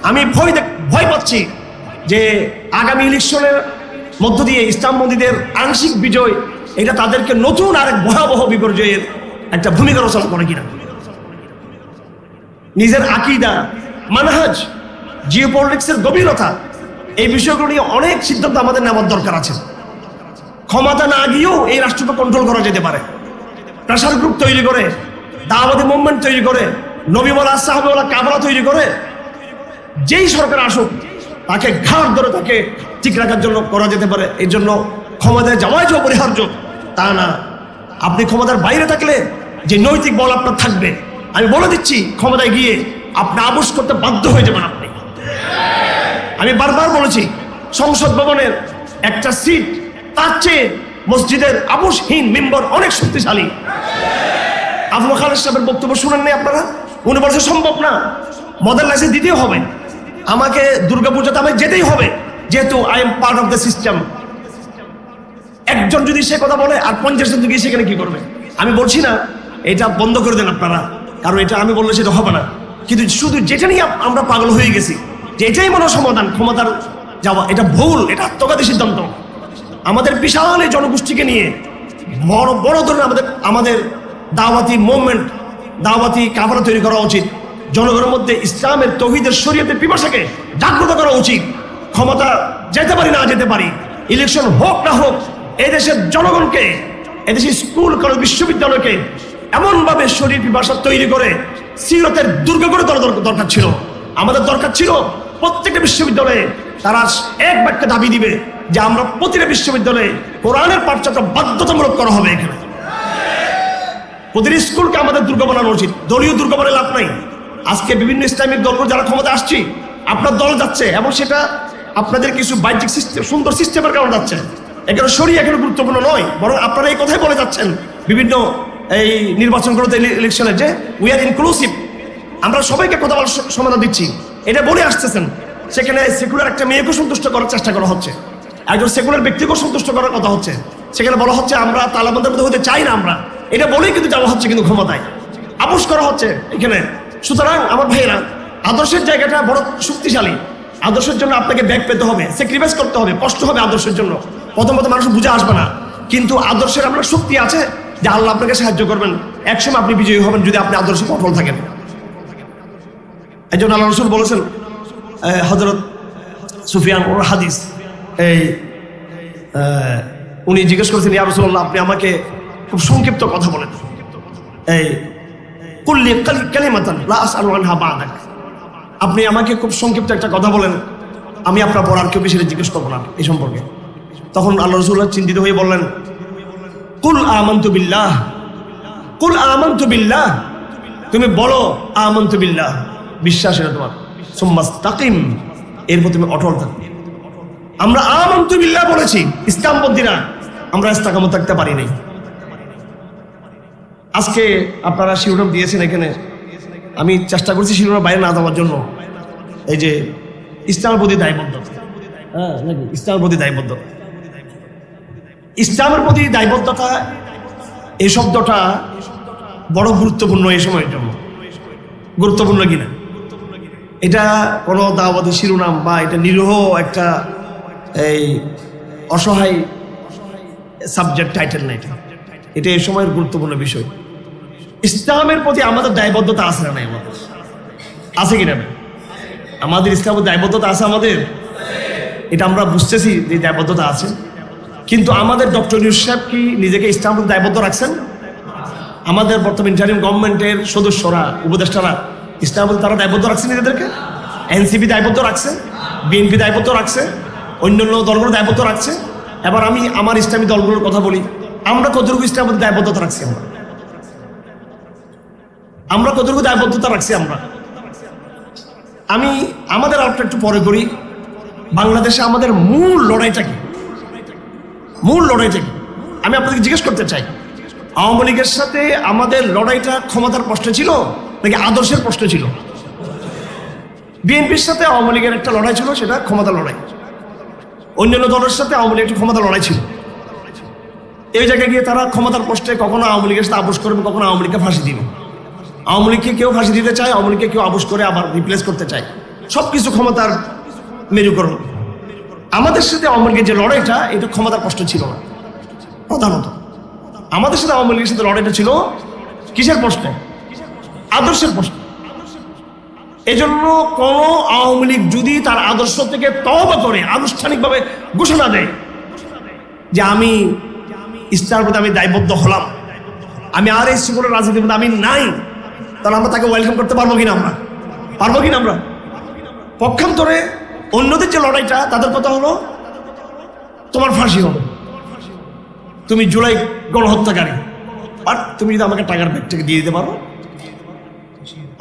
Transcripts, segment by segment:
আমি ভয় পাচ্ছি যে আগামী ইলেকশনের মধ্য দিয়ে ইসলামপন্থীদের আংশিক বিজয় এটা তাদেরকে নতুন আরেক ভয়াবহ বিপর্যয়ের একটা ভূমিকা রচনা করে কিনা। নিজের আকীদা, মানহাজ, জিওপলিটিক্সের গভীরতা, এই বিষয়গুলো নিয়ে অনেক সিদ্ধান্ত আমাদের নেওয়ার দরকার আছে। ক্ষমতা না গিয়েও এই রাষ্ট্রকে কন্ট্রোল করা যেতে পারে। প্রেশার গ্রুপ তৈরি করে, দাওয়াতি মুভমেন্ট তৈরি করে, নবীওয়ালা সাহাবেওয়ালা কাফেলা তৈরি করে যেই সরকার আসুক তাকে ঘাড় ধরে তাকে ঠিক রাখার জন্য করা যেতে পারে। এই জন্য ক্ষমতায় যাওয়াই যে অপরিহার্য তা না। আপনি ক্ষমতার বাইরে থাকলে যে নৈতিক বল আপনার থাকবে, আমি বলে দিচ্ছি ক্ষমতায় গিয়ে আপনি আবুশ করতে বাধ্য হয়ে যাবেন। আপনি, আমি বারবার বলেছি, সংসদ ভবনের একটা সিট তার চেয়ে মসজিদের আবুশহীন মেম্বার অনেক শক্তিশালী। আবু খালেদ সাহেবের বক্তব্য শুনেন নাই আপনারা? উনি বলছে সম্ভব না, মডেল লাইসেন্স দিতেই হবে, আমাকে দুর্গাপূজাতে আমাকে যেতেই হবে, যেহেতু I am part of the system. একজন যদি সে কথা বলে আর 50 জন গিয়ে সেখানে কি করবে? আমি বলছি না এটা বন্ধ করে দেন আপনারা, কারণ এটা আমি বললে সেটা হবে না। কিন্তু শুধু যেটা নিয়ে আমরা পাগল হয়ে গেছি যে এটাই মনে সমাধান, ক্ষমতার যাওয়া, এটা ভুল, এটা আত্মঘাতী সিদ্ধান্ত। আমাদের বিশাল এই জনগোষ্ঠীকে নিয়ে বড় বড় ধরনের আমাদের দাওয়াতি মুভমেন্ট, দাওয়াতি কাফেলা তৈরি করা উচিত। জনগণের মধ্যে ইসলামের, তৌহিদের, শরীয়তের পিপাসাকে জাগ্রত করা উচিত। ক্ষমতা যেতে পারি না যেতে পারি, ইলেকশন হোক না হোক, এদেশের জনগণকে, এদেশের স্কুল, কলেজ, বিশ্ববিদ্যালয়কে এমনভাবে শরীর পিপাসা তৈরি করে সিরতের দুর্গ করে তোলা দরকার ছিল। আমাদের দরকার ছিল প্রত্যেকটা বিশ্ববিদ্যালয়ে তারা এক বাক্যে দাবি দিবে যে আমরা প্রতিটা বিশ্ববিদ্যালয়ে কোরআনের পাঠচক্র বাধ্যতামূলক করা হবে। এখানে প্রতিটি স্কুলকে আমাদের দুর্গ বানানো উচিত। দলীয় দুর্গ বানালে লাভ নাই। আজকে বিভিন্ন ইসলামিক দলগুলো যারা ক্ষমতা আসছে, আপনার দল যাচ্ছে এবং সেটা আপনাদের কিছু বাহ্যিক সিস্টেম, সুন্দর সিস্টেমের কারণে যাচ্ছে। এখানে শরীয়ত এখানে গুরুত্বপূর্ণ নয়, বরং আপনারা এই কথাই বলে যাচ্ছেন বিভিন্ন এই নির্বাচনগুলোতে, ইলেকশনে, যে উই আর ইনক্লুসিভ, আমরা সবাইকে কথা বলার সমাধান দিচ্ছি, এটা বলে আসতেছেন। সেখানে সেকুলার একটা মেয়েকে সন্তুষ্ট করার চেষ্টা করা হচ্ছে, একজন সেকুলার ব্যক্তিকেও সন্তুষ্ট করার কথা হচ্ছে। সেখানে বলা হচ্ছে আমরা তালেবানদের মধ্যে হতে চাই না আমরা, এটা বলেই কিন্তু যাওয়া হচ্ছে, কিন্তু ক্ষমতায় আপোষ করা হচ্ছে এখানে। সুতরাং আমার ভাইয়েরা, আদর্শের জায়গাটা বড় শক্তিশালী। আদর্শের জন্য আপনাকে ব্যাগ পেতে হবে, স্যাক্রিফাইস করতে হবে, কষ্ট হবে আদর্শের জন্য। প্রথমত মানুষ বুঝে আসবে না, কিন্তু আদর্শের আপনার শক্তি আছে যে আল্লাহ আপনাকে সাহায্য করবেন। একসময় আপনি বিজয়ী হবেন যদি আপনি আদর্শে অটল থাকেন। একজন আল্লাহ রসুল বলেছেন, হযরত সুফিয়ান ওর হাদিস, উনি জিজ্ঞেস করেছেন, ইয়া রাসূলুল্লাহ, আপনি আমাকে খুব সংক্ষিপ্ত কথা বলেন, কুল্লি কালিমাতান লা আসআলু আনহা বা'দাক, আপনি আমাকে খুব সংক্ষিপ্ত একটা কথা বলেন, আমি আপনার পর আর কেউ বেশি জিজ্ঞেস করবো না এই সম্পর্কে। তখন আল্লাহ রাসূলুল্লাহ চিন্তিত হয়ে বললেন, কুল আমানতু বিল্লাহ, কুল আমানতু বিল্লাহ, তুমি বলো আমানতু বিল্লাহ, বিশ্বাস এটা তোমার, সুম্মাস্তাকিম, এরপর তুমি অটল থাকবে। আমরা আমানতু বিল্লাহ বলেছি, ইসলামপন্থীরা আমরা ইস্তেকামত থাকতে পারি নাই। আজকে আপনারা শিরোনাম দিয়েছেন এখানে, আমি চেষ্টা করছি শিরোনাম বাইরে না যাওয়ার জন্য। এই যে ইসলামের প্রতি দায়বদ্ধতা, নাকি ইসলামের প্রতি দায়বদ্ধতা, ইসলামের প্রতি দায়বদ্ধতা, এই শব্দটা বড় গুরুত্বপূর্ণ এই সময়ের জন্য। গুরুত্বপূর্ণ কিনা, এটা কোনো দাওয়াতি শিরোনাম বা এটা নিরীহ একটা এই অসহায় সাবজেক্ট টাইটেল না, এটা এই সময়ের গুরুত্বপূর্ণ বিষয়। ইসলামের প্রতি আমাদের দায়বদ্ধতা আছে না? আমাদের আছে কিনা? আমাদের ইসলামের দায়বদ্ধতা আছে আমাদের, এটা আমরা বুঝতেছি যে দায়বদ্ধতা আছে। কিন্তু আমাদের ডক্টর ইউনূস সাহেব কি নিজেকে ইসলামের দায়বদ্ধ রাখছেন? আমাদের বর্তমান ইন্টারিম গভর্নমেন্টের সদস্যরা, উপদেষ্টারা ইসলামের তারা দায়বদ্ধ রাখছে নিজেদেরকে? এনসিপি দায়বদ্ধ রাখছে, বিএনপি দায়বদ্ধ রাখছে, অন্যান্য দলগুলো দায়বদ্ধ রাখছে। এবার আমি আমার ইসলামী দলগুলোর কথা বলি, আমরা কতটুকু ইসলামের দায়বদ্ধতা রাখছি? আমরা কতটুকু দায়বদ্ধতা রাখছি? আমি আমাদের আলোচনা একটু পরে করি। বাংলাদেশে আমাদের মূল লড়াইটা কি? মূল লড়াইটা কি আমি আপনাদেরকে জিজ্ঞেস করতে চাই। আওয়ামী লীগের সাথে আমাদের লড়াইটা ক্ষমতার প্রশ্ন ছিল নাকি আদর্শের প্রশ্ন ছিল? বিএনপির সাথে আওয়ামী লীগের একটা লড়াই ছিল, সেটা ক্ষমতা লড়াই। অন্যান্য দলের সাথে আওয়ামী লীগের একটা ক্ষমতা লড়াই ছিল। এই জায়গায় গিয়ে তারা ক্ষমতার প্রশ্নে কখনো আওয়ামী লীগের সাথে আপোষ করবে, কখনো আওয়ামী লীগকে ফাঁসি দিবে। আওয়ামী লীগকে কেউ ফাঁসি দিতে চায়, আওয়ামী লীগকে কেউ আপোষ করে আবার রিপ্লেস করতে চায়। সবকিছু ক্ষমতার মেরুকরণ। আমাদের সাথে আওয়ামী লীগের যে লড়াইটা, এটা ক্ষমতার প্রশ্ন ছিল না প্রধানত। আমাদের সাথে আওয়ামী লীগের সাথে লড়াইটা ছিল কিসের প্রশ্নে? আদর্শের প্রশ্ন। এজন্য কোন আওয়ামী লীগ যদি তার আদর্শ থেকে তওবা করে আনুষ্ঠানিকভাবে ঘোষণা দেয় যে আমি ইসলামের প্রতি আমি দায়বদ্ধ হলাম, আমি আর এই সকলের রাজনীতির মধ্যে আমি নাই, তাহলে আমরা তাকে ওয়েলকাম করতে পারবো কিনা? আমরা পারবো কিনা? আমরা পক্ষান্তরে অন্যদের যে লড়াইটা, তাদের কথা হলো তোমার ফাঁসি হবে, তুমি জুলাই গণহত্যাকারী, আর তুমি যদি আমাকে টাকার ব্যাগটাকে দিয়ে দিতে পারো,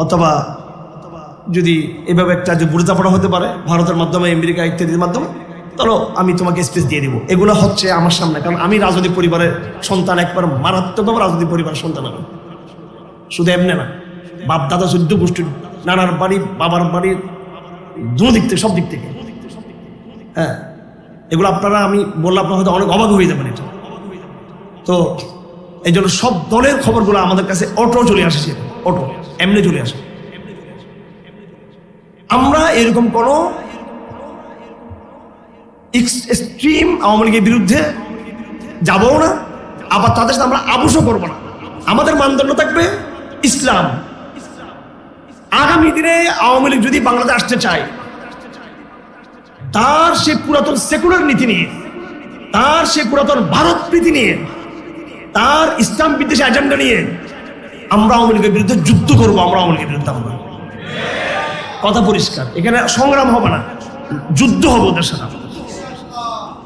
অথবা যদি এভাবে একটা যে বুড়িতাপড়া হতে পারে ভারতের মাধ্যমে, আমেরিকা ইত্যাদির মাধ্যমে, তাহলে আমি তোমাকে স্পেস দিয়ে দিব। এগুলো হচ্ছে আমার সামনে, কারণ আমি রাজনৈতিক পরিবারের সন্তান, একবার মারাত্মকভাবে রাজনৈতিক পরিবারের সন্তান। আমি শুধু এমনি না, বাপ দাদা 14 গোষ্ঠীর, নানার বাড়ি, বাবার বাড়ির, দু দিক থেকে, সব দিক থেকে। হ্যাঁ, এগুলো আপনারা, আমি বললাম, আপনার হয়তো অনেক অবাক হয়ে যাবেন এটা। তো এই জন্য সব দলের খবরগুলো আমাদের কাছে অটো চলে আসে, অটো এমনি চলে আসে। আমরা এরকম কোনো এক্সট্রিম আওয়ামী লীগের বিরুদ্ধে যাবও না, আবার তাদের সাথে আমরা আপোষও করবো না। আমাদের মানদণ্ড থাকবে ইসলাম। আগামী দিনে আওয়ামী লীগ যদি বাংলাদেশে আসতে চায়, তার সে পুরাতন সেকুলার নীতি নিয়ে, তার সে পুরাতন ভারত প্রীতি নিয়ে, তার ইসলাম বিদ্বেষী এজেন্ডা নিয়ে আমরা আওয়ামী লীগের বিরুদ্ধে যুদ্ধ করবো। আমরা আওয়ামী লীগের বিরুদ্ধে, আমরা কথা পরিষ্কার, এখানে সংগ্রাম হবে না, যুদ্ধ হবে ওদের সাথে।